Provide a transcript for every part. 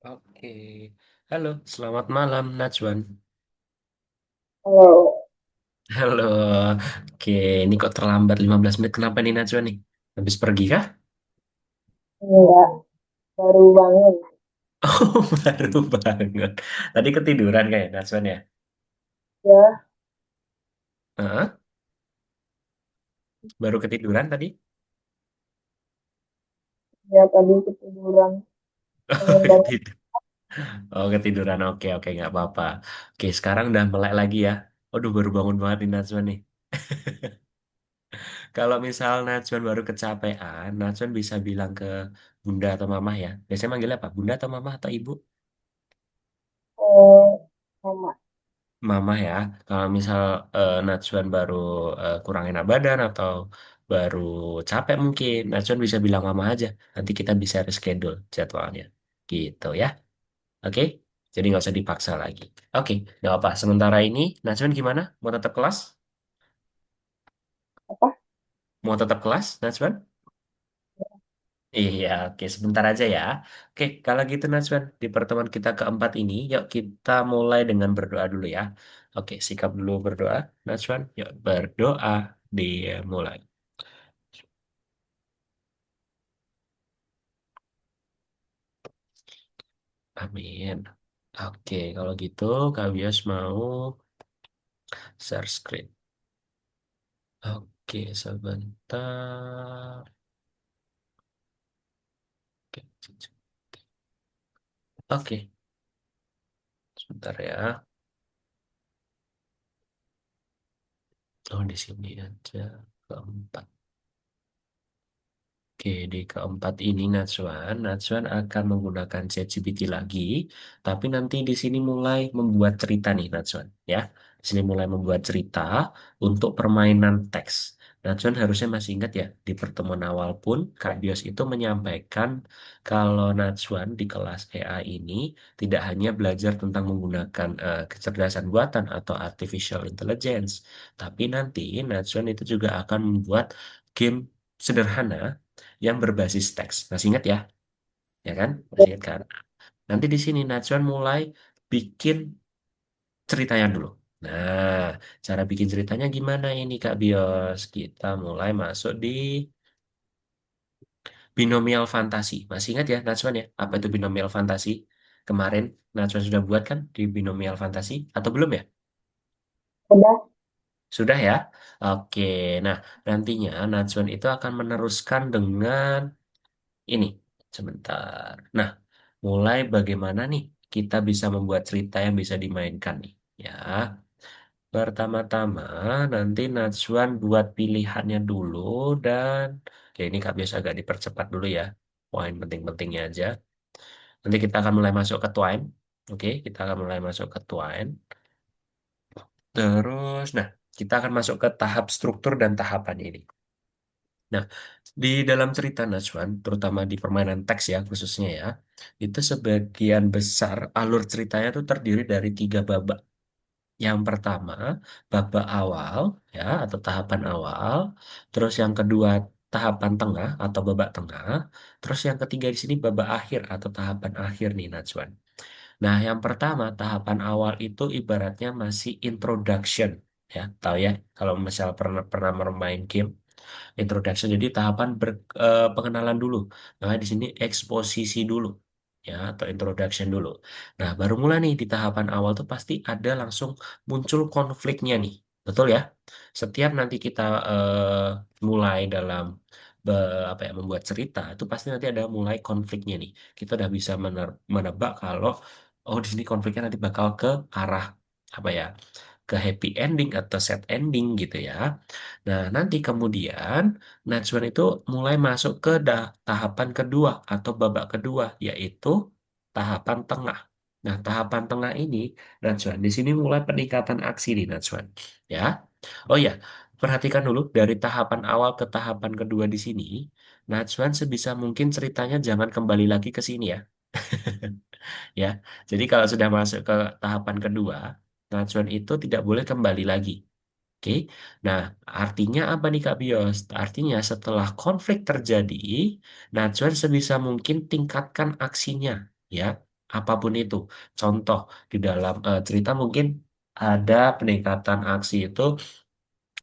Oke, halo, selamat malam Najwan. Kalau Halo, oke, ini kok terlambat 15 menit, kenapa nih Najwan nih? Habis pergi kah? enggak baru bangun Oh, baru banget. Tadi ketiduran kayak Najwan ya? ya, Hah? Baru ketiduran tadi? ya tadi ketiduran pengen banget. Ketidur. Oh, ketiduran, oke, oke, nggak apa-apa. Oke, sekarang udah melek lagi ya. Aduh, baru bangun banget nih Najwan nih. Kalau misal Najwan baru kecapean, Najwan bisa bilang ke bunda atau mamah ya. Biasanya manggilnya apa? Bunda atau mamah atau ibu? Sama. Mama ya, kalau misal Najwan baru kurang enak badan atau baru capek mungkin, Najwan bisa bilang mama aja. Nanti kita bisa reschedule jadwalnya. Gitu ya. Oke? Jadi nggak usah dipaksa lagi. Oke, nggak apa. Sementara ini, Najwan gimana? Mau tetap kelas? Apa? Mau tetap kelas, Najwan? Iya, oke. Sebentar aja ya. Oke, kalau gitu Najwan, di pertemuan kita keempat ini, yuk kita mulai dengan berdoa dulu ya. Oke, sikap dulu berdoa, Najwan. Yuk berdoa, dia mulai. Amin. Oke, kalau gitu Kak Bias mau share screen. Oke, sebentar. Oke, oke, sebentar ya. Oh, di sini aja. Keempat. Oke, di keempat ini Najwan akan menggunakan ChatGPT lagi, tapi nanti di sini mulai membuat cerita nih Najwan, ya. Di sini mulai membuat cerita untuk permainan teks. Najwan harusnya masih ingat ya, di pertemuan awal pun Kak Bios itu menyampaikan kalau Najwan di kelas AI ini tidak hanya belajar tentang menggunakan kecerdasan buatan atau artificial intelligence, tapi nanti Najwan itu juga akan membuat game sederhana yang berbasis teks. Masih ingat ya? Ya kan? Masih ingat kan? Nanti di sini Najwan mulai bikin ceritanya dulu. Nah, cara bikin ceritanya gimana ini Kak Bios? Kita mulai masuk di binomial fantasi. Masih ingat ya Najwan ya? Apa itu binomial fantasi? Kemarin Najwan sudah buat kan di binomial fantasi? Atau belum ya? Udah. Sudah ya? Oke. Nah, nantinya Najwan itu akan meneruskan dengan ini. Sebentar. Nah, mulai bagaimana nih kita bisa membuat cerita yang bisa dimainkan nih. Ya, pertama-tama nanti Najwan buat pilihannya dulu dan ya ini Kak biasa agak dipercepat dulu ya. Poin penting-pentingnya aja. Nanti kita akan mulai masuk ke Twine. Oke, kita akan mulai masuk ke Twine. Terus, nah, kita akan masuk ke tahap struktur dan tahapan ini. Nah, di dalam cerita Najwan, terutama di permainan teks ya khususnya ya, itu sebagian besar alur ceritanya itu terdiri dari tiga babak. Yang pertama, babak awal ya atau tahapan awal, terus yang kedua tahapan tengah atau babak tengah, terus yang ketiga di sini babak akhir atau tahapan akhir nih Najwan. Nah, yang pertama tahapan awal itu ibaratnya masih introduction ya, tahu ya kalau misal pernah pernah bermain game introduction jadi tahapan pengenalan dulu. Nah, di sini eksposisi dulu ya atau introduction dulu. Nah, baru mulai nih di tahapan awal tuh pasti ada langsung muncul konfliknya nih. Betul ya? Setiap nanti kita mulai dalam apa ya membuat cerita itu pasti nanti ada mulai konfliknya nih. Kita udah bisa menebak kalau oh di sini konfliknya nanti bakal ke arah apa ya? Ke happy ending atau sad ending gitu ya. Nah, nanti kemudian Najwan itu mulai masuk ke tahapan kedua atau babak kedua, yaitu tahapan tengah. Nah, tahapan tengah ini, Najwan, di sini mulai peningkatan aksi nih, Najwan. Ya. Oh ya, perhatikan dulu dari tahapan awal ke tahapan kedua di sini, Najwan sebisa mungkin ceritanya jangan kembali lagi ke sini ya. Ya, jadi kalau sudah masuk ke tahapan kedua, Najwan itu tidak boleh kembali lagi. Oke, nah artinya apa nih Kak Bios? Artinya setelah konflik terjadi, Najwan sebisa mungkin tingkatkan aksinya, ya. apapun itu. Contoh di dalam cerita mungkin ada peningkatan aksi itu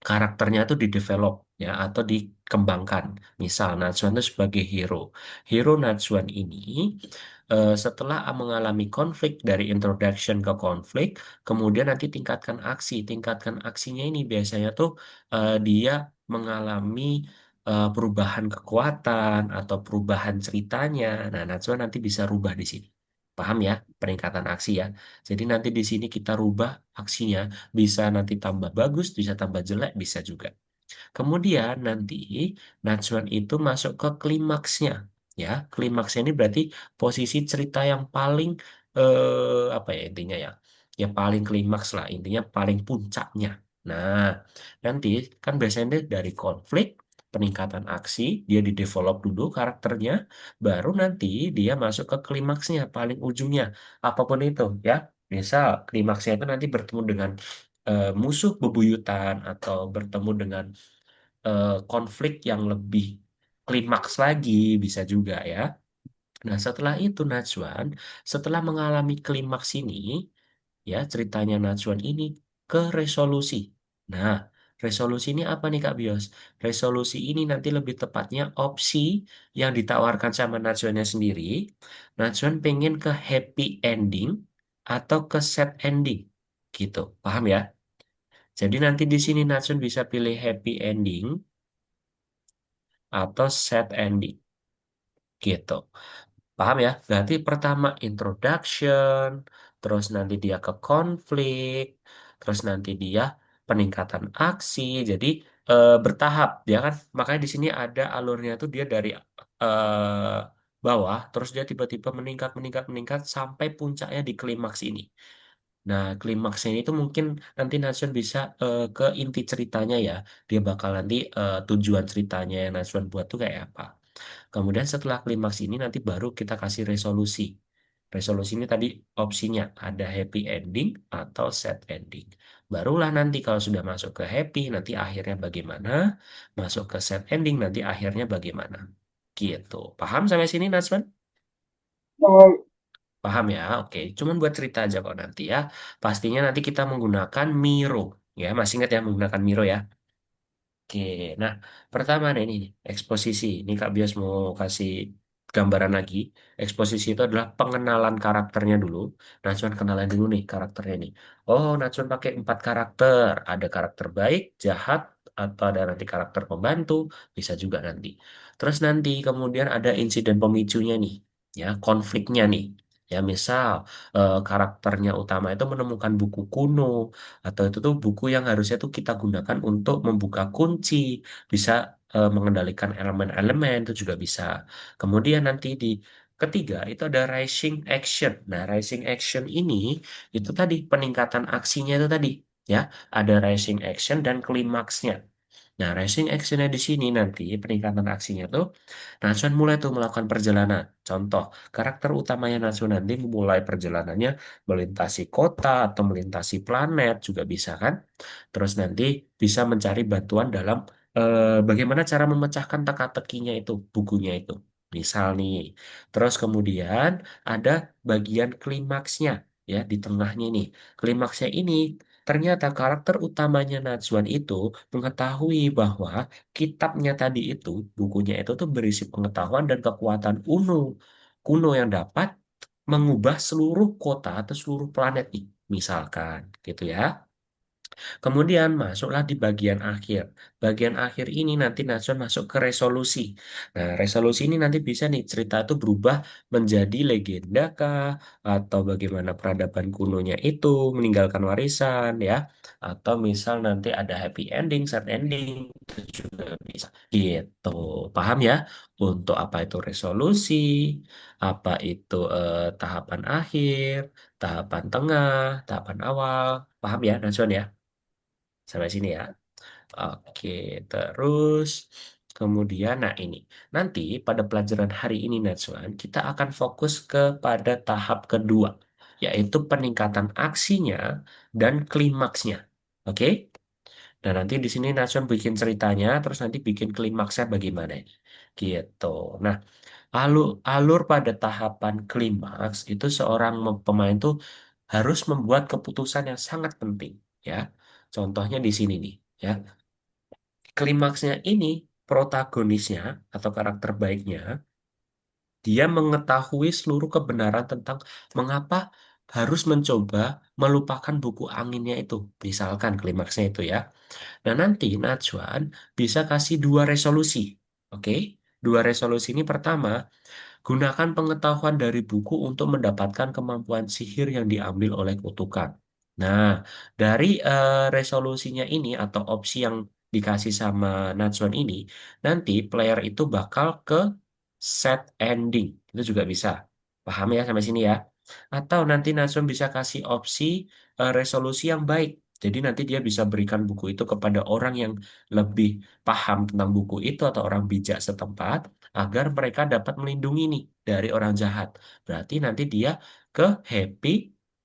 karakternya itu di-develop ya atau dikembangkan. Misal Natsuan itu sebagai hero. Hero Natsuan ini setelah mengalami konflik dari introduction ke konflik, kemudian nanti tingkatkan aksi. Tingkatkan aksinya ini biasanya tuh dia mengalami perubahan kekuatan atau perubahan ceritanya. Nah, Natsuan nanti bisa rubah di sini. Paham ya? Peningkatan aksi ya. Jadi nanti di sini kita rubah aksinya bisa nanti tambah bagus, bisa tambah jelek, bisa juga. Kemudian nanti Najwan itu masuk ke klimaksnya. Ya, klimaksnya ini berarti posisi cerita yang paling apa ya intinya ya? Ya paling klimaks lah, intinya paling puncaknya. Nah, nanti kan biasanya dari konflik, peningkatan aksi, dia di-develop dulu karakternya, baru nanti dia masuk ke klimaksnya, paling ujungnya. Apapun itu ya. Misal klimaksnya itu nanti bertemu dengan musuh bebuyutan atau bertemu dengan konflik yang lebih klimaks lagi bisa juga ya. Nah, setelah itu Najwan, setelah mengalami klimaks ini, ya ceritanya Najwan ini ke resolusi. Nah, resolusi ini apa nih Kak Bios? Resolusi ini nanti lebih tepatnya opsi yang ditawarkan sama Najwannya sendiri. Najwan pengen ke happy ending atau ke sad ending. Gitu, paham ya? Jadi nanti di sini Najwan bisa pilih happy ending atau set ending gitu. Paham ya? Berarti pertama introduction, terus nanti dia ke konflik, terus nanti dia peningkatan aksi. Jadi bertahap ya kan? Makanya di sini ada alurnya tuh dia dari bawah, terus dia tiba-tiba meningkat, meningkat, meningkat sampai puncaknya di klimaks ini. Nah, klimaksnya itu mungkin nanti Natsun bisa ke inti ceritanya ya. Dia bakal nanti tujuan ceritanya yang Natsun buat tuh kayak apa. Kemudian setelah klimaks ini nanti baru kita kasih resolusi. Resolusi ini tadi opsinya ada happy ending atau sad ending. Barulah nanti kalau sudah masuk ke happy nanti akhirnya bagaimana, masuk ke sad ending nanti akhirnya bagaimana. Gitu. Paham sampai sini Natsman? Baik. Paham ya? Oke. Cuman buat cerita aja kok nanti ya. Pastinya nanti kita menggunakan Miro. Ya, masih ingat ya menggunakan Miro ya? Oke, nah pertama nih ini eksposisi. Ini Kak Bias mau kasih gambaran lagi. Eksposisi itu adalah pengenalan karakternya dulu. Natsuan kenalan dulu nih karakternya nih. Oh, Natsuan pakai 4 karakter. Ada karakter baik, jahat, atau ada nanti karakter pembantu, bisa juga nanti. Terus nanti kemudian ada insiden pemicunya nih, ya konfliknya nih. Ya misal karakternya utama itu menemukan buku kuno atau itu tuh buku yang harusnya tuh kita gunakan untuk membuka kunci, bisa mengendalikan elemen-elemen itu juga bisa. Kemudian nanti di ketiga itu ada rising action. Nah, rising action ini itu tadi peningkatan aksinya itu tadi ya, ada rising action dan klimaksnya. Nah, rising actionnya di sini nanti peningkatan aksinya tuh Natsuan mulai tuh melakukan perjalanan. Contoh, karakter utamanya Natsuan nanti memulai perjalanannya melintasi kota atau melintasi planet juga bisa kan? Terus nanti bisa mencari bantuan dalam bagaimana cara memecahkan teka-tekinya itu, bukunya itu. Misal nih, terus kemudian ada bagian klimaksnya ya di tengahnya ini. Klimaksnya ini ternyata karakter utamanya Natsuan itu mengetahui bahwa kitabnya tadi itu, bukunya itu tuh berisi pengetahuan dan kekuatan kuno yang dapat mengubah seluruh kota atau seluruh planet nih, misalkan gitu ya. Kemudian masuklah di bagian akhir. Bagian akhir ini nanti Natsun masuk ke resolusi. Nah, resolusi ini nanti bisa nih cerita itu berubah menjadi legenda kah? Atau bagaimana peradaban kunonya itu meninggalkan warisan ya? Atau misal nanti ada happy ending, sad ending, itu juga bisa. Gitu. Paham ya? Untuk apa itu resolusi, apa itu tahapan akhir, tahapan tengah, tahapan awal. Paham ya, Natsun ya? Sampai sini ya. Oke, terus kemudian nah ini. Nanti pada pelajaran hari ini Natsuan, kita akan fokus kepada tahap kedua, yaitu peningkatan aksinya dan klimaksnya. Oke? Dan nanti di sini Natsuan bikin ceritanya, terus nanti bikin klimaksnya bagaimana ini. gitu. Nah, alur pada tahapan klimaks itu seorang pemain tuh harus membuat keputusan yang sangat penting, ya. Contohnya di sini nih, ya. Klimaksnya ini protagonisnya atau karakter baiknya dia mengetahui seluruh kebenaran tentang mengapa harus mencoba melupakan buku anginnya itu. Misalkan klimaksnya itu ya. Nah, nanti Najwan bisa kasih dua resolusi. Oke? Dua resolusi ini pertama, gunakan pengetahuan dari buku untuk mendapatkan kemampuan sihir yang diambil oleh kutukan. Nah, dari resolusinya ini atau opsi yang dikasih sama Natsuan ini, nanti player itu bakal ke set ending. Itu juga bisa. Paham ya sampai sini ya? Atau nanti Natsuan bisa kasih opsi resolusi yang baik. Jadi nanti dia bisa berikan buku itu kepada orang yang lebih paham tentang buku itu atau orang bijak setempat agar mereka dapat melindungi nih dari orang jahat. Berarti nanti dia ke happy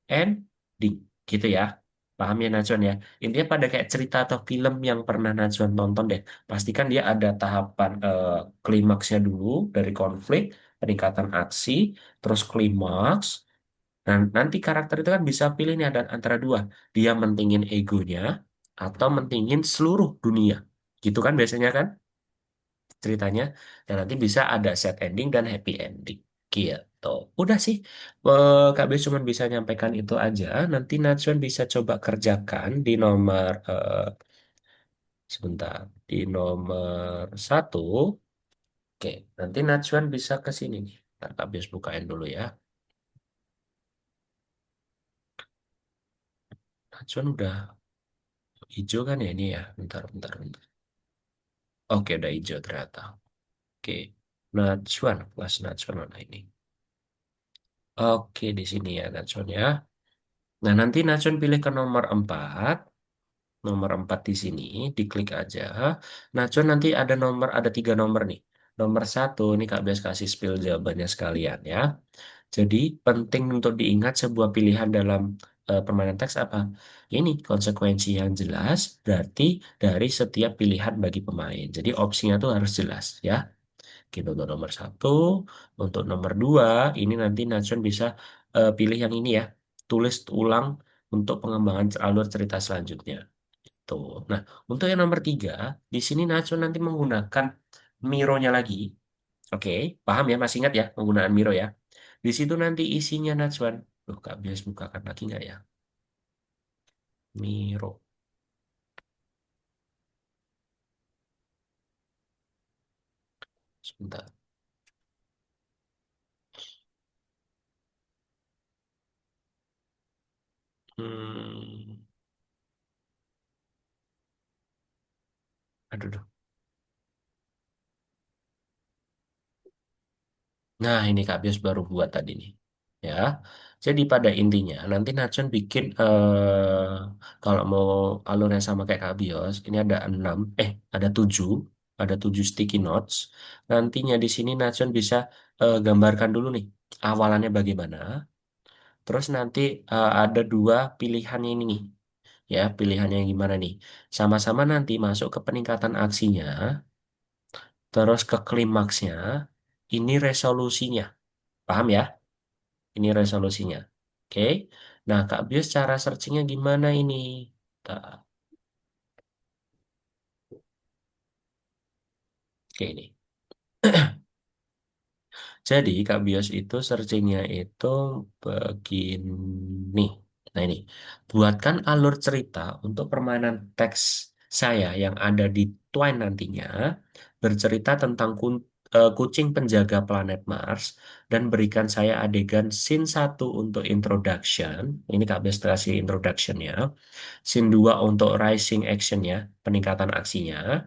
ending gitu ya. Paham ya Najwan ya? Intinya pada kayak cerita atau film yang pernah Najwan tonton deh. Pastikan dia ada tahapan klimaksnya dulu dari konflik, peningkatan aksi, terus klimaks. Dan nanti karakter itu kan bisa pilih nih ada antara dua. Dia mentingin egonya atau mentingin seluruh dunia. Gitu kan biasanya kan? Ceritanya dan nanti bisa ada sad ending dan happy ending gitu. Udah sih, Kak B cuma bisa nyampaikan itu aja. Nanti Najwan bisa coba kerjakan di nomor sebentar di nomor satu. Oke, nanti Najwan bisa ke sini nih. Ntar Kak B bukain dulu ya. Najwan udah hijau kan ya ini ya. Bentar, bentar, bentar. Oke, udah hijau ternyata. Oke, Najwan, kelas Najwan mana ini? Oke, di sini ya Najwan ya. Nah, nanti Natsun pilih ke nomor 4. Nomor 4 di sini, diklik aja. Natsun nanti ada 3 nomor nih. Nomor satu, ini Kak Bias kasih spill jawabannya sekalian ya. Jadi, penting untuk diingat sebuah pilihan dalam permainan teks apa? Ini konsekuensi yang jelas, berarti dari setiap pilihan bagi pemain. Jadi, opsinya tuh harus jelas ya. Gitu untuk nomor satu. Untuk nomor dua, ini nanti Natsun bisa pilih yang ini ya. Tulis ulang untuk pengembangan alur cerita selanjutnya. Tuh. Nah, untuk yang nomor tiga, di sini Natsun nanti menggunakan Miro-nya lagi. Oke, paham ya? Masih ingat ya penggunaan Miro ya? Di situ nanti isinya Natsuan. Loh, Kak Bias bukakan lagi nggak ya? Miro. Sebentar. Hmm, aduh, aduh. Nah, ini Kak Bios baru buat tadi nih. Ya. Jadi pada intinya nanti Natsun bikin kalau mau alurnya sama kayak Kak Bios, ini ada 6, ada 7, ada 7 sticky notes. Nantinya di sini Natsun bisa gambarkan dulu nih awalannya bagaimana. Terus nanti ada dua pilihan ini nih. Ya, pilihannya yang gimana nih? Sama-sama nanti masuk ke peningkatan aksinya, terus ke klimaksnya. Ini resolusinya. Paham ya? Ini resolusinya. Oke. Nah, Kak Bius cara searchingnya gimana ini? Oke, ini. Jadi, Kak Bios itu searchingnya itu begini. Nah, ini. Buatkan alur cerita untuk permainan teks saya yang ada di Twine nantinya. Bercerita tentang kucing penjaga planet Mars. Dan berikan saya adegan scene 1 untuk introduction. Ini Kak Bios kasih introduction-nya. Scene 2 untuk rising action-nya, peningkatan aksinya.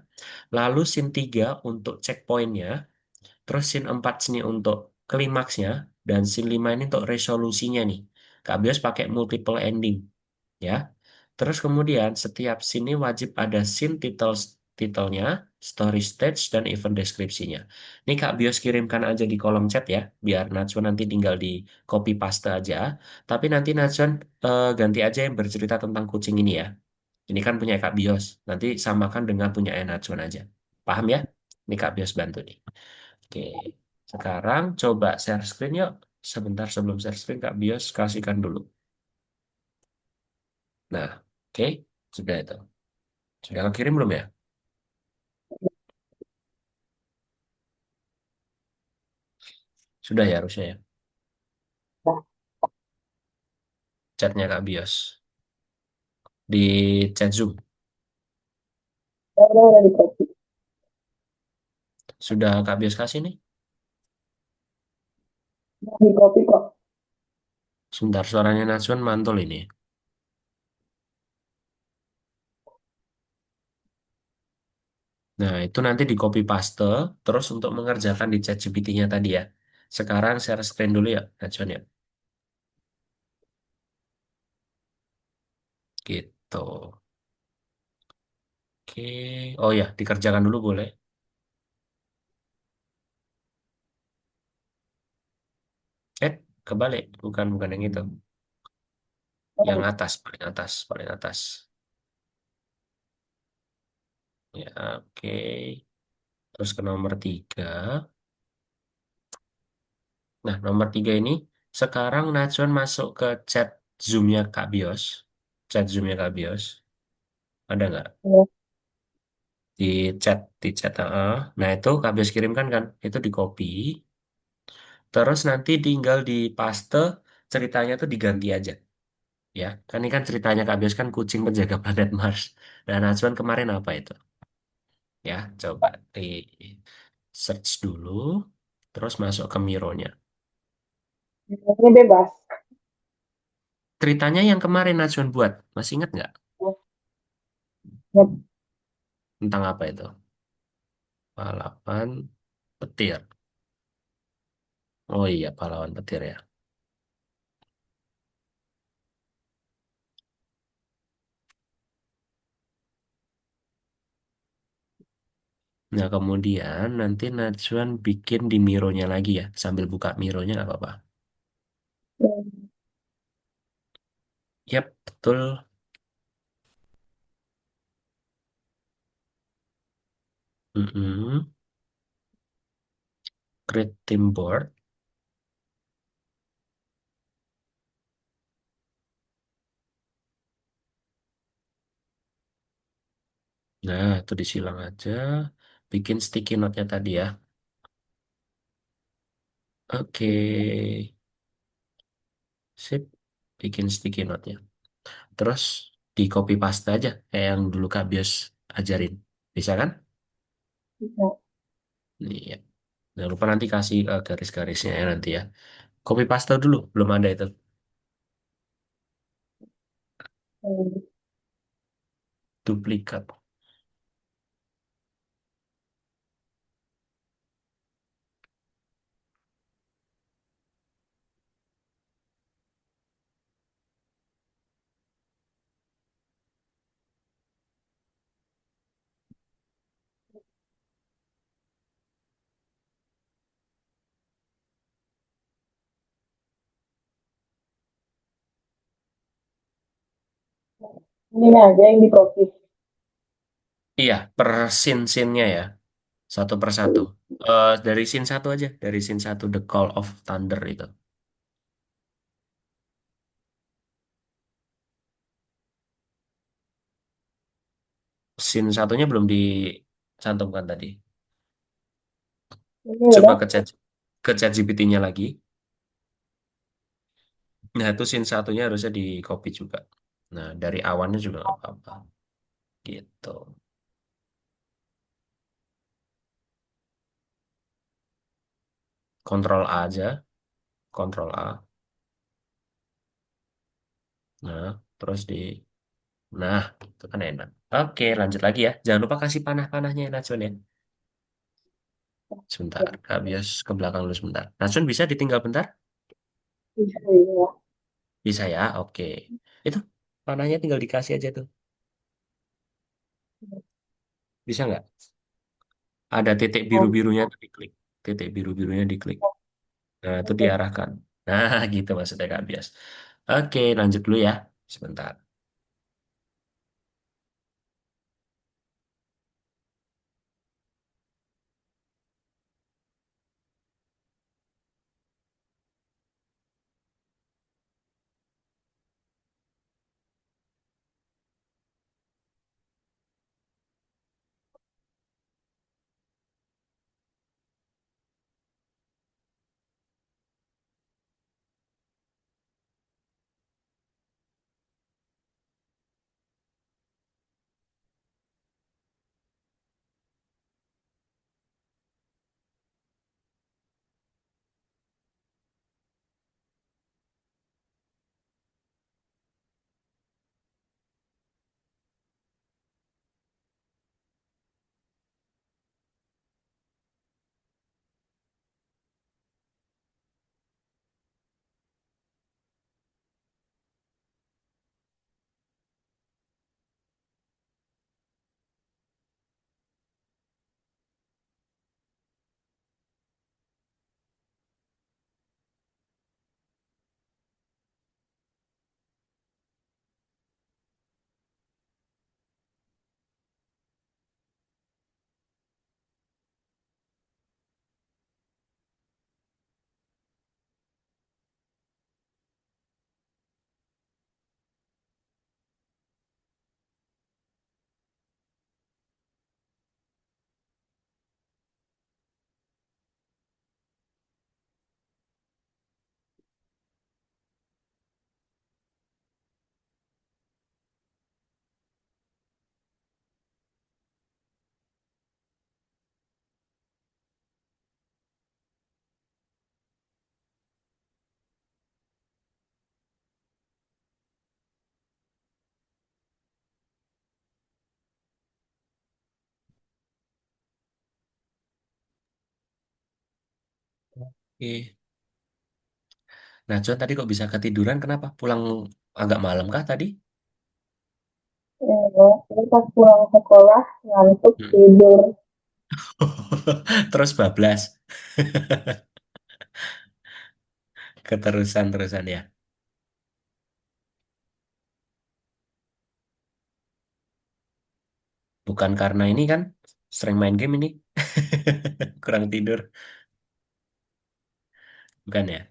Lalu scene 3 untuk checkpoint-nya. Terus scene 4 sini untuk klimaksnya dan scene 5 ini untuk resolusinya nih. Kak Bios pakai multiple ending ya. Terus kemudian setiap scene ini wajib ada scene titelnya, story stage dan event deskripsinya. Ini Kak Bios kirimkan aja di kolom chat ya, biar Najwan nanti tinggal di copy paste aja. Tapi nanti Najwan ganti aja yang bercerita tentang kucing ini ya. Ini kan punya Kak Bios. Nanti samakan dengan punya Najwan aja. Paham ya? Ini Kak Bios bantu nih. Oke, sekarang coba share screen yuk. Sebentar sebelum share screen Kak Bios kasihkan dulu. Nah, oke, sudah itu. Sudah kekirim belum ya? Sudah ya harusnya ya. Nah, Chatnya Kak Bios di chat Zoom. udah di copy. Sudah Kak Bios kasih nih. Udah di copy kok. Sebentar suaranya Najwan mantul ini. Nah, itu nanti di copy paste terus untuk mengerjakan di chat GPT-nya tadi ya. Sekarang share screen dulu ya, Najwan ya. Gitu. Oke. Oh ya, dikerjakan dulu boleh. Eh, kebalik. Bukan bukan yang itu. Yang Oh, atas, paling atas, paling atas. Ya, oke. Terus ke nomor 3. Nah, nomor 3 ini sekarang Najwan masuk ke chat Zoom-nya Kak Bios. Chat Zoom-nya Kak Bios. Ada nggak? ya. Di chat. Nah, itu Kak Bios kirimkan kan? Itu di copy. Terus nanti tinggal di paste ceritanya tuh diganti aja. Ya, kan ini kan ceritanya Kak Bios kan kucing penjaga planet Mars. Dan Najwan kemarin apa itu? Ya, coba di search dulu. Terus masuk ke Miro-nya. Ini bebas. Ceritanya yang kemarin Najwan buat, masih ingat nggak? Oh, ya, Tentang apa itu? Balapan petir. Oh iya, pahlawan petir ya. Nah, kemudian nanti Najwan bikin di Miro-nya lagi ya. Sambil buka Miro-nya nggak apa-apa. ya. Yap, betul. Mm-mm. Create team board. Nah, itu disilang aja. Bikin sticky note-nya tadi ya. Oke, sip. Bikin sticky note-nya. Terus di copy paste aja kayak yang dulu Kak Bios ajarin. Bisa kan? Bisa. Iya. Jangan lupa nanti kasih garis-garisnya ya nanti ya. Copy paste dulu, belum ada itu. Hmm. Duplikat. Ini aja yang di copy. Iya, per scene-scene-nya ya. Satu per satu. Dari scene satu aja. Dari scene satu, The Call of Thunder itu. Scene satunya belum dicantumkan tadi. Ini Coba udah. ke chat GPT-nya lagi. Nah, itu scene satunya harusnya di copy juga. Nah, dari awannya juga nggak apa-apa. Gitu. Kontrol A aja. Kontrol A. Nah, terus Nah, itu kan enak. Oke, lanjut lagi ya. Jangan lupa kasih panah-panahnya ya, Natsun ya. Sebentar, Ya, Kak Bios ke belakang dulu sebentar. Natsun bisa ditinggal bentar? bisa ya. Bisa ya, oke. Itu panahnya tinggal dikasih aja tuh. Bisa nggak? Ada titik Oh, biru-birunya tuh diklik. Titik biru-birunya diklik. Nah, itu oke. diarahkan. Nah, gitu maksudnya Kak Bios. Oke, lanjut dulu ya. Sebentar. Oke. Nah, Cuan tadi kok bisa ketiduran? Kenapa? Pulang agak malam kah tadi? Jadi pas pulang sekolah ngantuk Hmm. tidur. Terus bablas. Keterusan-terusan ya. Bukan karena ini kan sering main game ini. Kurang tidur. Bukan ya?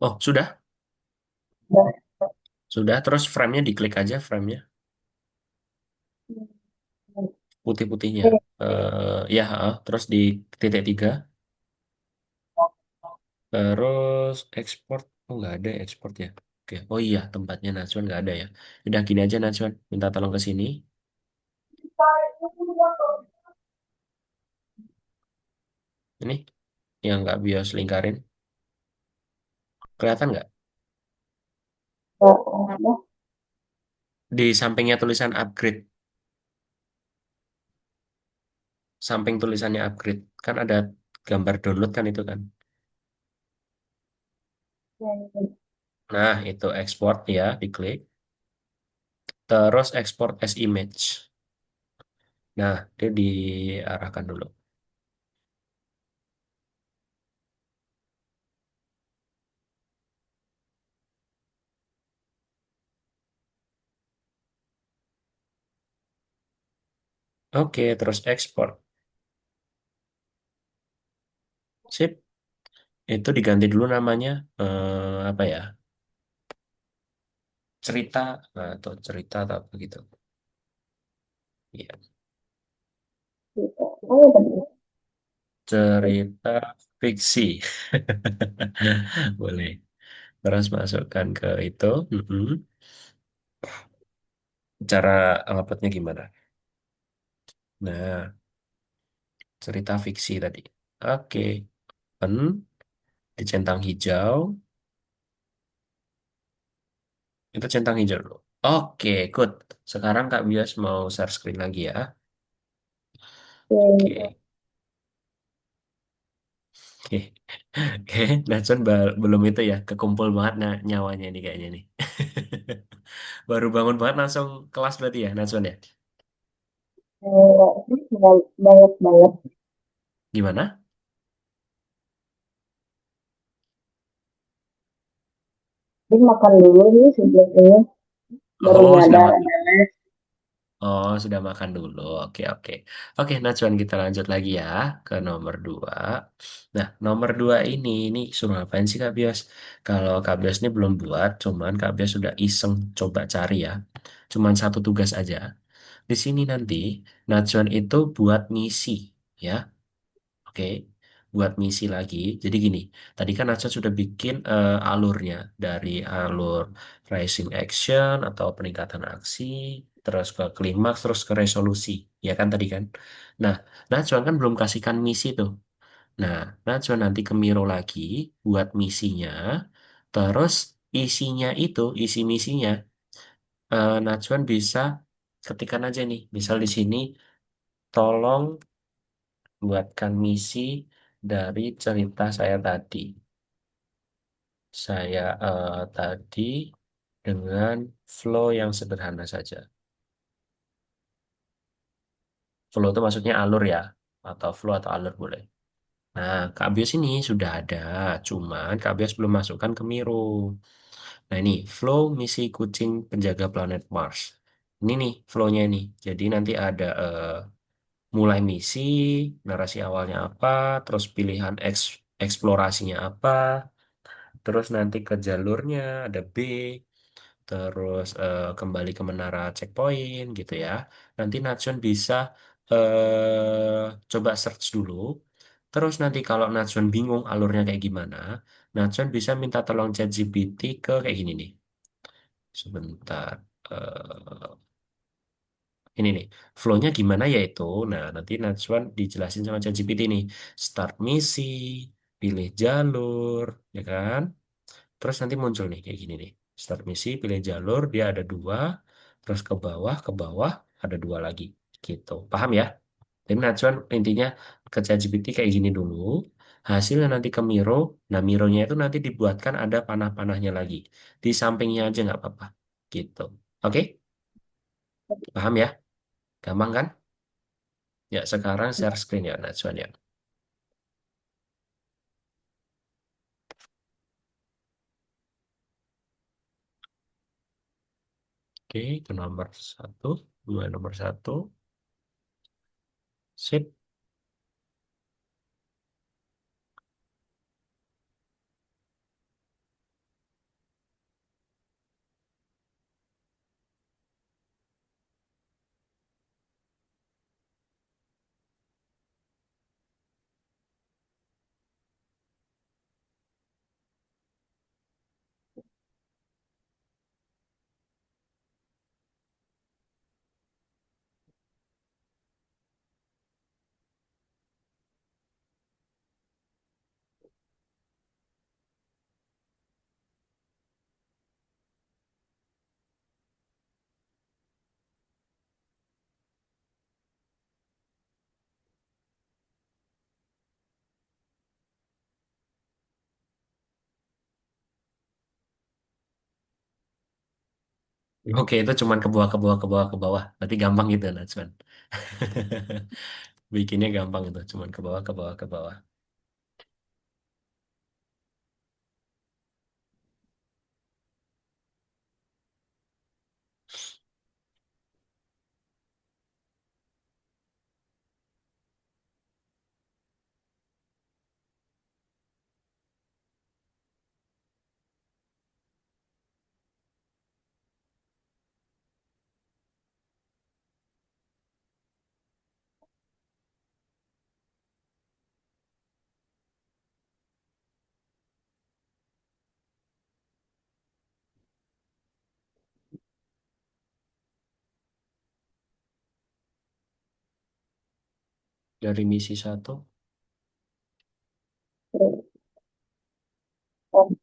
Oh, sudah. Dan Sudah. Terus framenya diklik aja framenya. Putih-putihnya. Ya, terus di titik tiga. Terus export. Oh, nggak ada export ya. Oke. Oh iya, tempatnya Najwan nggak ada ya. Udah gini aja Najwan. Minta tolong ke sini. Ini yang nggak bios lingkarin. Kelihatan nggak? ada Di sampingnya tulisan upgrade. Samping tulisannya upgrade. Kan ada gambar download kan itu kan. yang Nah, itu export ya, diklik. Terus export as image. Nah, dia diarahkan dulu. Oke, terus export. Sip. Itu diganti dulu namanya. Apa ya? Cerita. Nah, atau cerita atau apa gitu. Iya. gitu. Oh, tadi. Cerita fiksi. Boleh. Terus masukkan ke itu. Mm-mm. Cara uploadnya gimana? Nah, cerita fiksi tadi. Oke. Open. Dicentang hijau. Itu centang hijau dulu. Oke, good. Sekarang Kak Bias mau share screen lagi ya. Oke. Oke. Oke, Natsun belum itu ya, kekumpul banget nah, nyawanya nih kayaknya nih. Baru bangun banget langsung kelas berarti ya, Natsun ya? Enggak banget banget. Gimana? Jadi makan dulu nih sebelum ini baru Oh, sudah nyadar makan. ada les. Oh, sudah makan dulu. Oke, oke. Oke, Natsuan kita lanjut lagi ya ke nomor 2. Nah, nomor 2 ini suruh ngapain sih Kak Bias? Kalau Kak Bias ini belum buat, cuman Kak Bias sudah iseng coba cari ya. Cuman satu tugas aja. Di sini nanti Natsuan itu buat misi ya. Oke, buat misi lagi. Jadi gini, tadi kan Natsuan sudah bikin alurnya dari alur rising action atau peningkatan aksi, terus ke klimaks, terus ke resolusi, ya kan tadi kan. Nah, Natsuan kan belum kasihkan misi tuh. Nah, Natsuan nanti ke Miro lagi buat misinya, terus isi misinya, Natsuan bisa ketikkan aja nih. Misal di sini, tolong buatkan misi dari cerita saya tadi. Saya tadi dengan flow yang sederhana saja. Flow itu maksudnya alur ya, atau flow atau alur boleh. Nah, Kak Bios ini sudah ada, cuman Kak Bios belum masukkan ke Miro. Nah, ini flow misi kucing penjaga planet Mars. Ini nih flow-nya ini. Jadi nanti ada mulai misi, narasi awalnya apa, terus pilihan eksplorasinya apa, terus nanti ke jalurnya ada B, terus kembali ke menara checkpoint gitu ya. Nanti Natsun bisa coba search dulu. Terus nanti kalau Natsun bingung alurnya kayak gimana, Natsun bisa minta tolong ChatGPT ke kayak gini nih. Sebentar. Ini nih, flow-nya gimana ya itu. Nah, nanti Natsuan dijelasin sama ChatGPT nih. Start misi, pilih jalur, ya kan? Terus nanti muncul nih kayak gini nih. Start misi, pilih jalur, dia ada dua. Terus ke bawah ada dua lagi. Gitu. Paham ya? Jadi Natsuan intinya ke ChatGPT kayak gini dulu. Hasilnya nanti ke Miro. Nah, Mironya itu nanti dibuatkan ada panah-panahnya lagi. Di sampingnya aja nggak apa-apa. Gitu. Oke? Paham ya? Gampang kan? Ya, sekarang share screen ya, Najwan ya. Oke, ke nomor satu, dua nomor satu, sip. Oke, itu cuman ke bawah, ke bawah, ke bawah, ke bawah. Berarti gampang gitu, Najwan. Bikinnya gampang itu, cuman ke bawah, ke bawah, ke bawah. Dari misi satu, Terus, oh,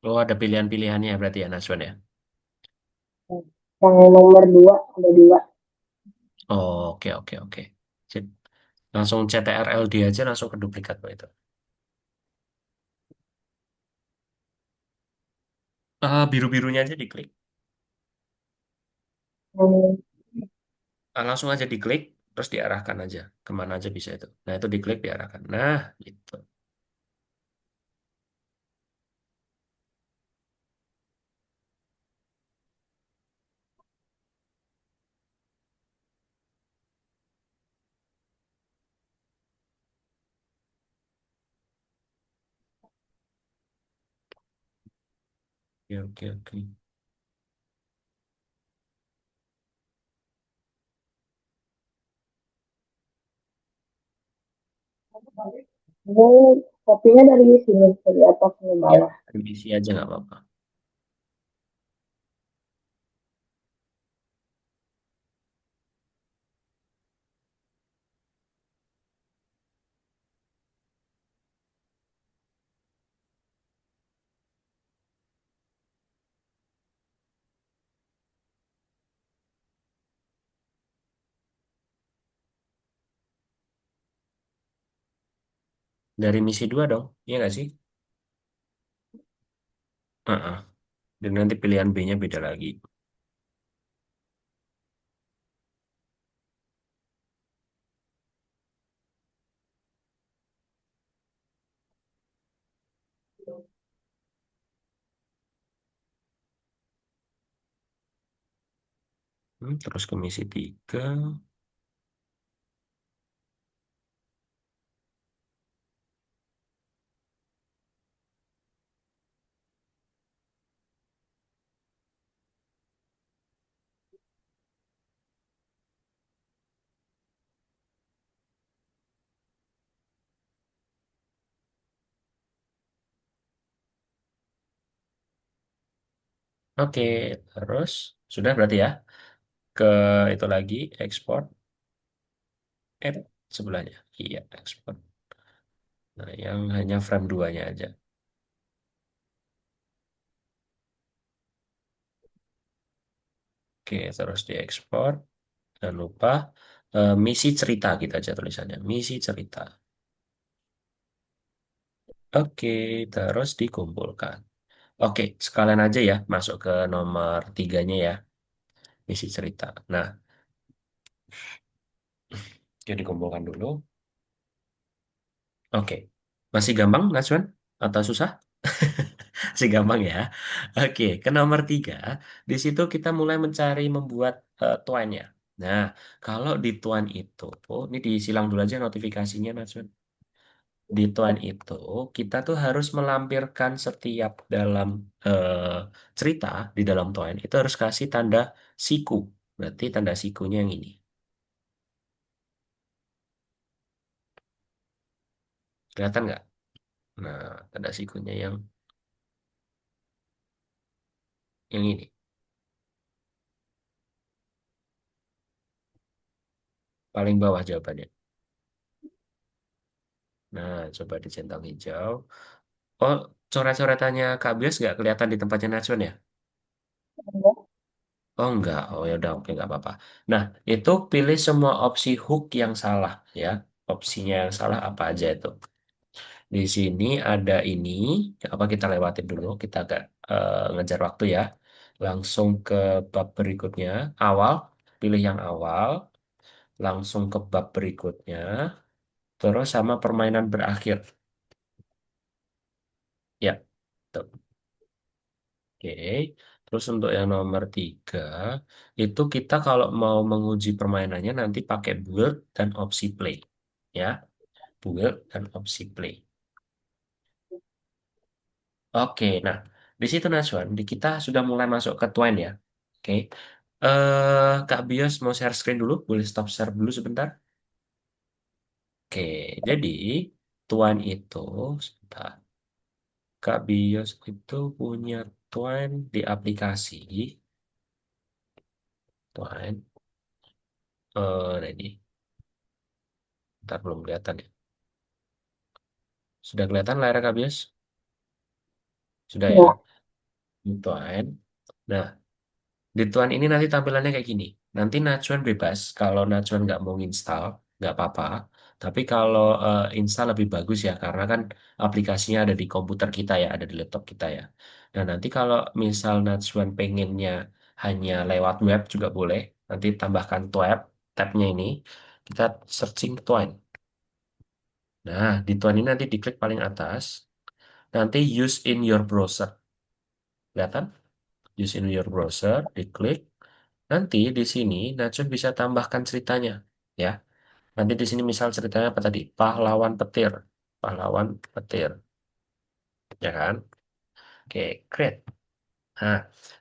oh ada pilihan-pilihannya berarti ya, Najwan ya. yang nomor dua ada dua. Oh, oke, oke, oke. Sip. Langsung CTRL-D aja, langsung ke duplikat Pak, itu. Biru-birunya aja diklik. Hmm, Langsung aja diklik, terus diarahkan aja. Kemana aja bisa itu. Nah, itu diklik, diarahkan. Nah, gitu. Oke, oke, oke. ini kopinya dari sini dari atas ke Ya, bawah. revisi aja nggak apa-apa. Dari misi 2 dong, iya nggak sih? Heeh. Dan nanti pilihan B-nya beda lagi. Terus ke misi 3. Oke, terus sudah berarti ya. Ke itu lagi, export, add sebelahnya. Iya, export. Nah, yang hanya frame 2-nya aja. Oke, terus diekspor. Jangan lupa misi cerita kita aja tulisannya. Misi cerita. Oke, terus dikumpulkan. Oke, sekalian aja ya masuk ke nomor 3-nya ya. Misi cerita. Nah, jadi dikumpulkan dulu. Oke, masih gampang, Najwan? Atau susah? Masih gampang ya. Oke, ke nomor 3. Di situ kita mulai mencari membuat tuannya. Nah, kalau di tuan itu, ini disilang dulu aja notifikasinya, Najwan. Di tuan itu kita tuh harus melampirkan setiap dalam eh, cerita di dalam tuan itu harus kasih tanda siku. Berarti tanda sikunya yang ini. Kelihatan nggak? Nah, tanda sikunya yang ini. Paling bawah jawabannya. Nah, coba dicentang hijau. Oh, coret-coretannya Kak Bias nggak kelihatan di tempatnya Najwan ya? Oh enggak, oh ya udah oke nggak apa-apa. Nah, itu pilih semua opsi hook yang salah ya. Opsinya yang salah apa aja itu? Di sini ada ini, apa kita lewatin dulu, kita agak ngejar waktu ya. Langsung ke bab berikutnya, awal, pilih yang awal, langsung ke bab berikutnya, terus sama permainan berakhir. Ya, tuh. Oke. Terus untuk yang nomor 3, itu kita kalau mau menguji permainannya nanti pakai build dan opsi play. Ya, build dan opsi play. Oke, nah di situ Naswan, di kita sudah mulai masuk ke Twine ya. Oke, Kak Bios mau share screen dulu, boleh stop share dulu sebentar. Oke, jadi Twine itu, sebentar. Kak Bios itu punya Twine di aplikasi Twine. Nah ini, ntar belum kelihatan ya. Sudah kelihatan layar Kak Bios? Sudah ya, Ya, Twine. Nah, di Tuan ini nanti tampilannya kayak gini. Nanti Najwan bebas. Kalau Najwan nggak mau install, nggak apa-apa. Tapi kalau install lebih bagus ya, karena kan aplikasinya ada di komputer kita ya, ada di laptop kita ya. Nah, nanti kalau misal Najwan pengennya hanya lewat web juga boleh. Nanti tambahkan tabnya ini. Kita searching Tuan. Nah, di Tuan ini nanti diklik paling atas. Nanti use in your browser. Kelihatan? Use in your browser, diklik. Nanti di sini Najwa bisa tambahkan ceritanya, ya. Nanti di sini misal ceritanya apa tadi? Pahlawan petir, pahlawan petir, ya kan? Oke, great. Nah,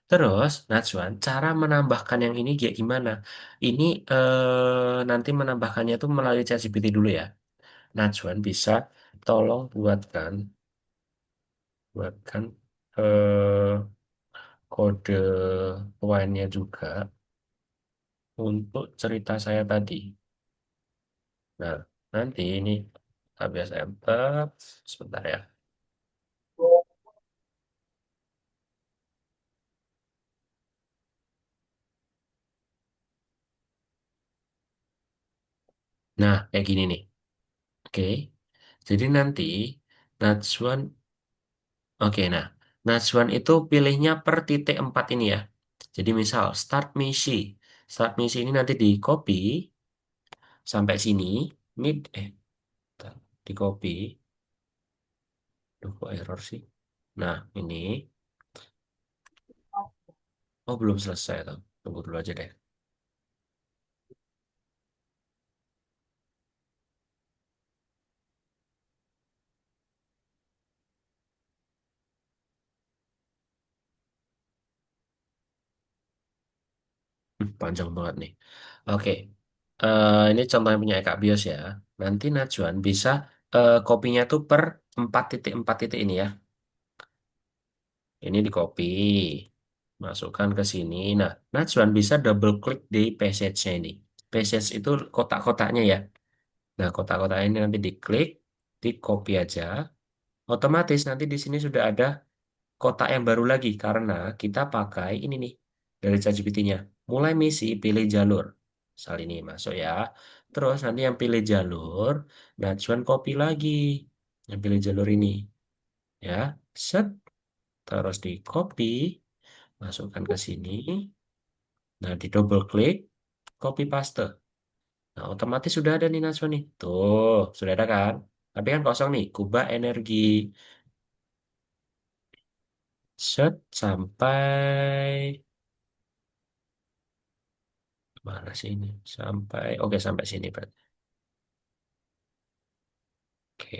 terus Najwan, cara menambahkan yang ini kayak gimana? Ini nanti menambahkannya itu melalui ChatGPT dulu ya. Najwan bisa tolong buatkan kode lainnya juga untuk cerita saya tadi. Nah, nanti ini ABS enter. Sebentar ya. Nah, kayak gini nih. Oke. Jadi nanti Najwan, oke, nah Najwan itu pilihnya per titik 4 ini ya. Jadi misal start misi ini nanti di copy sampai sini, ini bentar, di copy, Duh, kok error sih. Nah ini, oh belum selesai tuh, tunggu dulu aja deh. Panjang banget nih. Oke, ini contohnya punya Kak Bios ya. Nanti Najwan bisa kopinya tuh per 4 titik 4 titik ini ya. Ini di copy, masukkan ke sini. Nah, Najwan bisa double klik di passage-nya ini. Passage itu kotak-kotaknya ya. Nah, kotak-kotak ini nanti diklik, di copy aja. Otomatis nanti di sini sudah ada kotak yang baru lagi karena kita pakai ini nih dari ChatGPT-nya. Mulai misi, pilih jalur. Misal ini masuk ya. Terus nanti yang pilih jalur, Najwan copy lagi. Yang pilih jalur ini. Ya, set. Terus di copy, masukkan ke sini. Nah, di double klik, copy paste. Nah, otomatis sudah ada nih Najwan nih. Tuh, sudah ada kan? Tapi kan kosong nih, kubah energi. Set, sampai mana sih ini? Sampai, oke sampai sini berarti. Oke,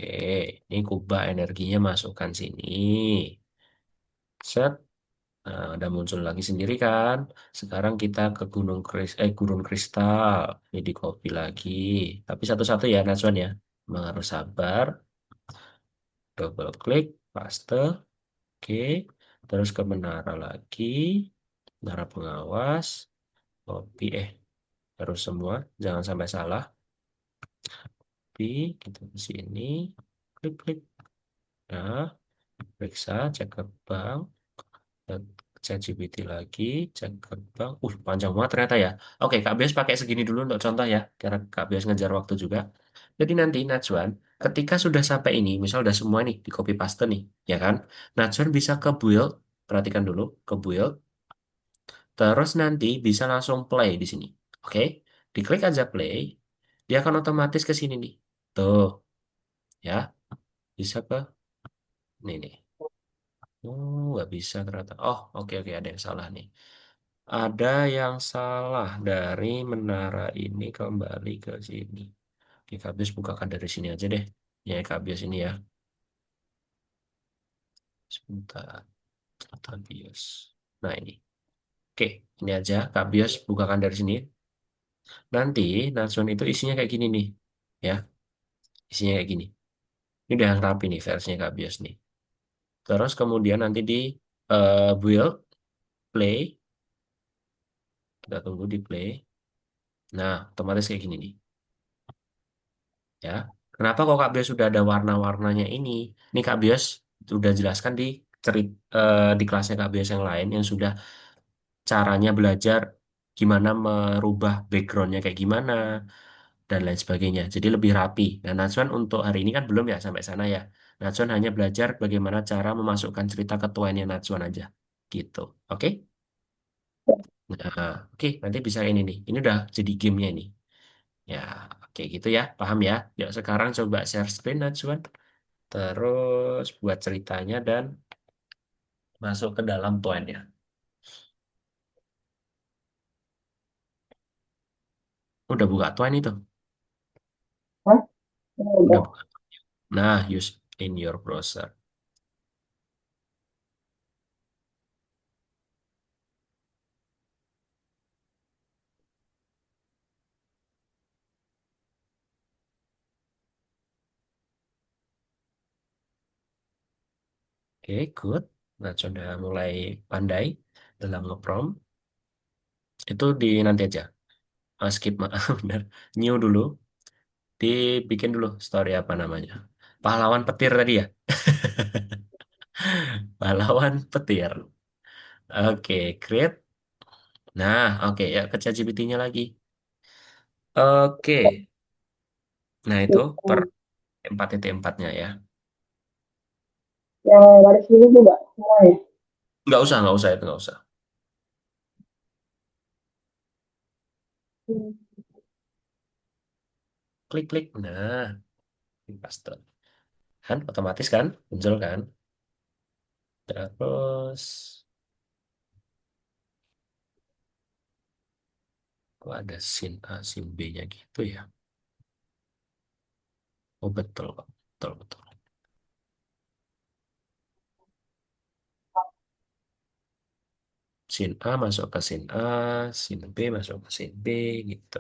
ini kubah energinya masukkan sini. Set, nah, udah muncul lagi sendiri kan. Sekarang kita ke gurun kristal. Ini di copy lagi. Tapi satu-satu ya, Najwan ya. Memang harus sabar. Double klik, paste. Oke, terus ke menara lagi. Menara pengawas. Copy, harus semua. Jangan sampai salah. Copy, kita ke sini. Klik-klik. Nah, periksa, cek ke bank, dan cek GPT lagi, cek ke bank. Panjang banget ternyata ya. Oke, Kak Bias pakai segini dulu untuk contoh ya, karena Kak Bias ngejar waktu juga. Jadi nanti Najwan, ketika sudah sampai ini, misal udah semua nih di copy paste nih, ya kan? Najwan bisa ke build, perhatikan dulu, ke build, terus nanti bisa langsung play di sini. Oke, diklik aja play, dia akan otomatis ke sini nih. Tuh, ya, bisa ke ini nih. Oh, nggak bisa ternyata. Oh, oke oke ada yang salah nih. Ada yang salah dari menara ini kembali ke sini. Oke, Kabius bukakan dari sini aja deh. Ya, Kabius ini ya. Sebentar, Kabius. Nah, ini. Oke, ini aja. Kabius bukakan dari sini. Nanti, Natsun itu isinya kayak gini nih. Ya, isinya kayak gini. Ini udah yang rapi nih versinya Kabius nih. Terus kemudian nanti di build, play. Kita tunggu di play. Nah, otomatis kayak gini nih. Ya, kenapa kok Kak Bios sudah ada warna-warnanya ini? Ini Kak Bios sudah jelaskan di di kelasnya Kak Bios yang lain yang sudah caranya belajar gimana merubah backgroundnya kayak gimana dan lain sebagainya. Jadi lebih rapi. Nah, Najwan untuk hari ini kan belum ya sampai sana ya. Najwan hanya belajar bagaimana cara memasukkan cerita ketuanya Najwan aja. Gitu. Oke? Nah, oke, nanti bisa ini nih. Ini udah jadi gamenya ini. Ya, oke gitu ya. Paham ya? Yuk sekarang coba share screen Najwan. Terus buat ceritanya dan masuk ke dalam tuannya. Udah buka tuan itu. Hah? Ini Udah udah. buka. Nah, use in your browser. Oke, good. Nah, sudah mulai pandai dalam nge-prompt. Itu di nanti aja. Skip, benar. New dulu. Dibikin dulu story apa namanya. Pahlawan petir tadi ya. Pahlawan petir. Oke, create. Nah, oke ya ke ChatGPT-nya lagi. Oke. Nah, itu per Gitu. Empat titik empatnya ya. Yang garis ini juga semua ya. Nggak usah itu nggak usah. Hmm. Klik klik. Nah, paste. Kan otomatis kan muncul kan. Terus kok ada sin A, sin B-nya gitu ya. Oh betul kok. Betul betul. Sin A masuk ke sin A, sin B masuk ke sin B gitu.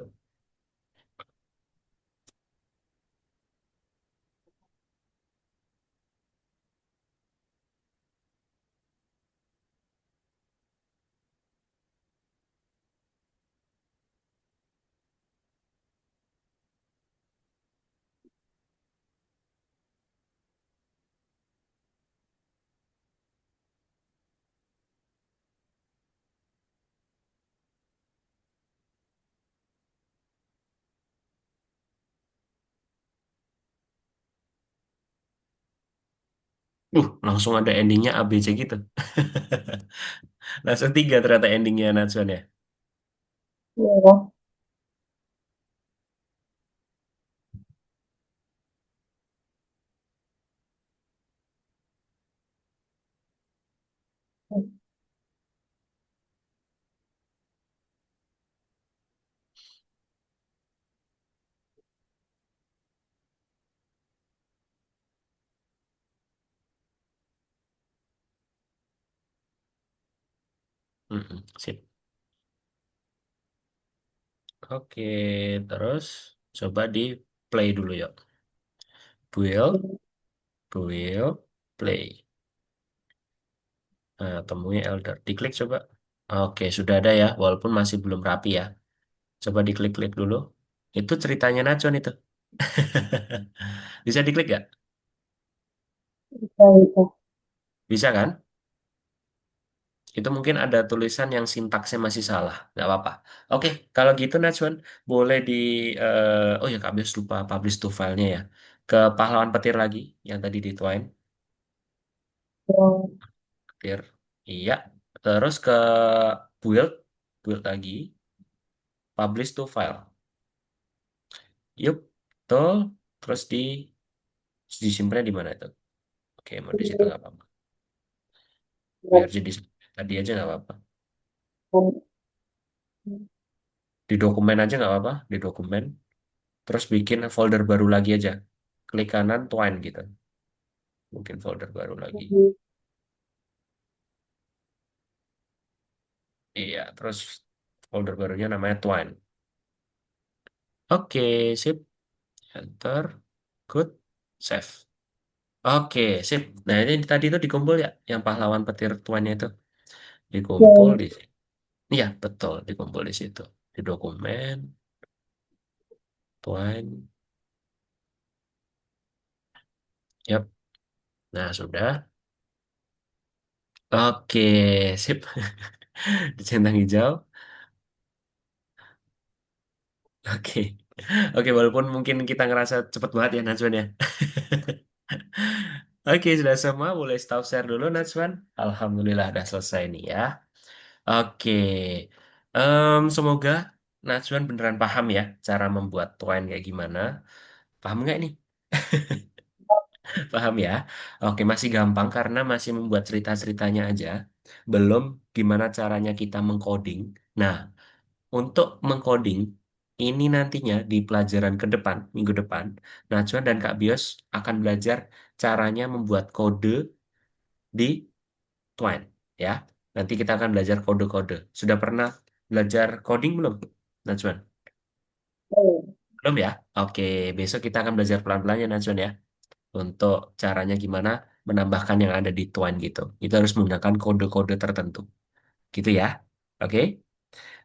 Langsung ada endingnya A B C gitu. Langsung tiga ternyata endingnya Natsuan ya. Iya. Sip. Oke, terus coba di play dulu yuk. Build, build, play. Nah, temui Elder. Diklik coba. Oke, sudah ada ya, walaupun masih belum rapi ya. Coba diklik-klik dulu. Itu ceritanya Natsuan itu. Bisa diklik nggak? Bisa, bisa. Bisa kan? Itu mungkin ada tulisan yang sintaksnya masih salah. Nggak apa-apa. Oke, kalau gitu Natsuan, boleh di... oh ya, Kak Bios lupa publish to filenya ya. Ke pahlawan petir lagi, yang tadi di Twine. Yang Petir. Iya. Terus ke build. Build lagi. Publish to file. Yup. Tuh. Terus disimpannya di mana itu? Oke, mau di situ nggak apa-apa. Biar jadi tadi aja nggak apa-apa. Di dokumen aja nggak apa-apa. Di dokumen. Terus bikin folder baru lagi aja. Klik kanan, Twine gitu. Mungkin folder baru lagi. Iya, terus folder barunya namanya Twine. Oke, sip. Enter. Good. Save. Oke, sip. Nah, ini tadi itu dikumpul ya, yang pahlawan petir Twine itu. Dikumpul di sini. Iya, betul, dikumpul di situ. Di dokumen, Twine. Yap. Nah, sudah. Oke, sip. Centang hijau. Oke. Oke, walaupun mungkin kita ngerasa cepet banget ya, Najwan ya. Oke, sudah semua. Boleh stop share dulu, Najwan. Alhamdulillah, udah selesai nih ya. Oke. Semoga Najwan beneran paham ya cara membuat twine kayak gimana. Paham nggak nih? Paham ya? Oke, masih gampang karena masih membuat cerita-ceritanya aja. Belum gimana caranya kita mengcoding. Nah, untuk mengcoding, ini nantinya di pelajaran ke depan, minggu depan, Najwa dan Kak Bios akan belajar caranya membuat kode di Twine. Ya, nanti kita akan belajar kode-kode. Sudah pernah belajar coding belum, Najwa? Belum ya? Oke, besok kita akan belajar pelan-pelan ya, Najwa ya. Untuk caranya gimana menambahkan yang ada di Twine gitu. Itu harus menggunakan kode-kode tertentu. Gitu ya. Oke?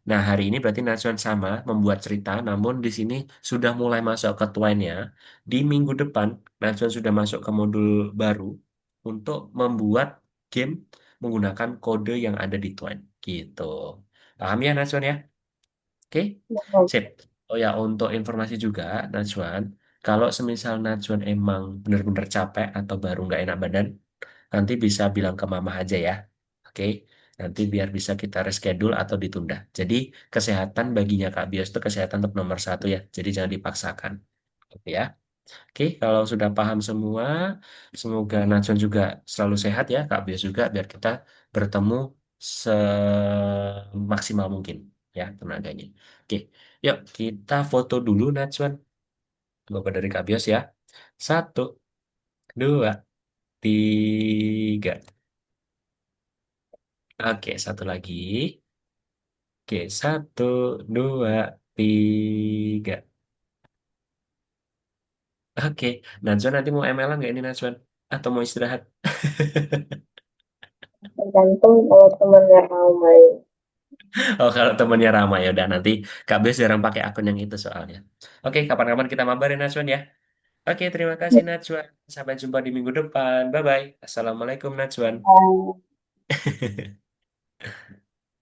Nah, hari ini berarti Natsuan sama membuat cerita, namun di sini sudah mulai masuk ke Twine-nya. Di minggu depan, Natsuan sudah masuk ke modul baru untuk membuat game menggunakan kode yang ada di Twine. Gitu. Paham ya, Natsuan ya? Oke? Sip. Oh ya, untuk informasi juga, Natsuan. Kalau semisal Najwan emang bener-bener capek atau baru nggak enak badan, nanti bisa bilang ke mama aja ya. Oke, nanti biar bisa kita reschedule atau ditunda. Jadi kesehatan baginya Kak Bios itu kesehatan tetap nomor satu ya. Jadi jangan dipaksakan. Gitu ya. Oke, kalau sudah paham semua, semoga Najwan juga selalu sehat ya, Kak Bios juga, biar kita bertemu semaksimal mungkin ya tenaganya. Oke, yuk kita foto dulu Najwan. Logo dari Kak Bios ya. Satu, dua, tiga. Oke, satu lagi. Oke, satu, dua, tiga. Oke, Najwan nanti mau ML nggak ini Najwan? Atau mau istirahat? Tergantung kalau temennya ramai. Oh, kalau temennya ramai ya udah nanti Kak Bios jarang pakai akun yang itu soalnya. Oke, kapan-kapan kita mabarin Najwan ya. Oke, terima kasih Najwan. Sampai jumpa di minggu depan. Bye-bye. Assalamualaikum Najwan. Dan